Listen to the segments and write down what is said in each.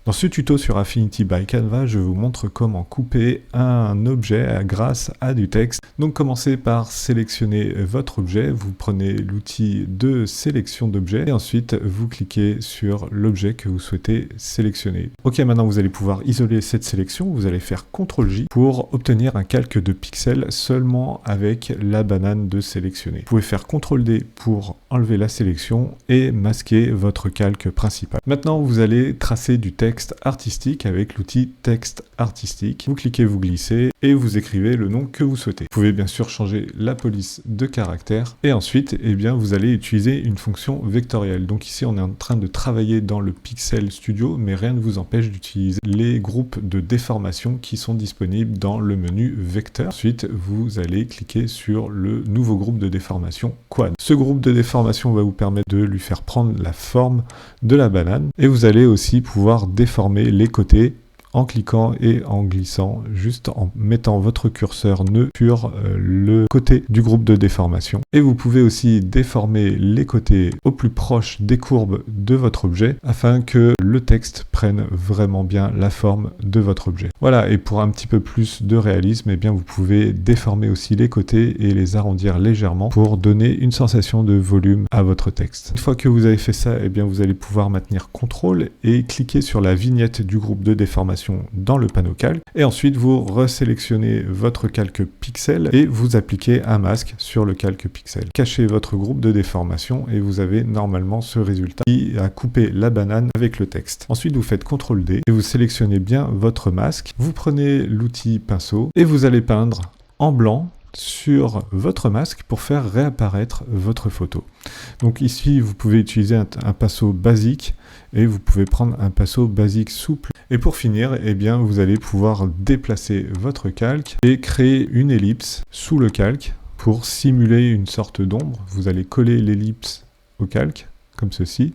Dans ce tuto sur Affinity by Canva, je vous montre comment couper un objet grâce à du texte. Donc commencez par sélectionner votre objet, vous prenez l'outil de sélection d'objet et ensuite vous cliquez sur l'objet que vous souhaitez sélectionner. Ok, maintenant vous allez pouvoir isoler cette sélection, vous allez faire CTRL-J pour obtenir un calque de pixels seulement avec la banane de sélectionner. Vous pouvez faire CTRL-D pour enlever la sélection et masquer votre calque principal. Maintenant vous allez tracer du texte artistique avec l'outil texte artistique. Vous cliquez, vous glissez et vous écrivez le nom que vous souhaitez. Vous pouvez bien sûr changer la police de caractère et ensuite vous allez utiliser une fonction vectorielle. Donc ici on est en train de travailler dans le Pixel Studio mais rien ne vous empêche d'utiliser les groupes de déformation qui sont disponibles dans le menu vecteur. Ensuite vous allez cliquer sur le nouveau groupe de déformation Quad. Ce groupe de déformation va vous permettre de lui faire prendre la forme de la banane et vous allez aussi pouvoir déformer les côtés en cliquant et en glissant, juste en mettant votre curseur nœud sur le côté du groupe de déformation. Et vous pouvez aussi déformer les côtés au plus proche des courbes de votre objet afin que le texte prenne vraiment bien la forme de votre objet. Voilà, et pour un petit peu plus de réalisme, vous pouvez déformer aussi les côtés et les arrondir légèrement pour donner une sensation de volume à votre texte. Une fois que vous avez fait ça, vous allez pouvoir maintenir CTRL et cliquer sur la vignette du groupe de déformation dans le panneau calque et ensuite vous resélectionnez votre calque pixel et vous appliquez un masque sur le calque pixel. Cachez votre groupe de déformation et vous avez normalement ce résultat qui a coupé la banane avec le texte. Ensuite vous faites CTRL-D et vous sélectionnez bien votre masque. Vous prenez l'outil pinceau et vous allez peindre en blanc sur votre masque pour faire réapparaître votre photo. Donc ici vous pouvez utiliser un pinceau basique et vous pouvez prendre un pinceau basique souple. Et pour finir, vous allez pouvoir déplacer votre calque et créer une ellipse sous le calque pour simuler une sorte d'ombre. Vous allez coller l'ellipse au calque comme ceci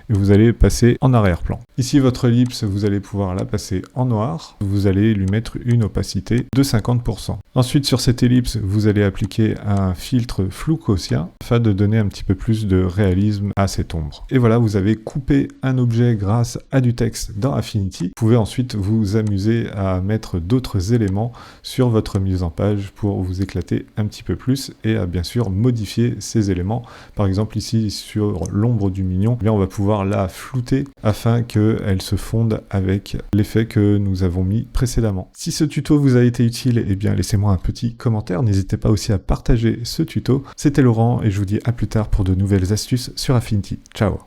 et vous allez passer en arrière-plan. Ici votre ellipse, vous allez pouvoir la passer en noir, vous allez lui mettre une opacité de 50%. Ensuite sur cette ellipse, vous allez appliquer un filtre flou gaussien afin de donner un petit peu plus de réalisme à cette ombre. Et voilà, vous avez coupé un objet grâce à du texte dans Affinity. Vous pouvez ensuite vous amuser à mettre d'autres éléments sur votre mise en page pour vous éclater un petit peu plus et à bien sûr modifier ces éléments. Par exemple ici sur l'ombre du mignon, on va pouvoir la flouter afin qu'elle se fonde avec l'effet que nous avons mis précédemment. Si ce tuto vous a été utile, laissez-moi un petit commentaire. N'hésitez pas aussi à partager ce tuto. C'était Laurent et je vous dis à plus tard pour de nouvelles astuces sur Affinity. Ciao!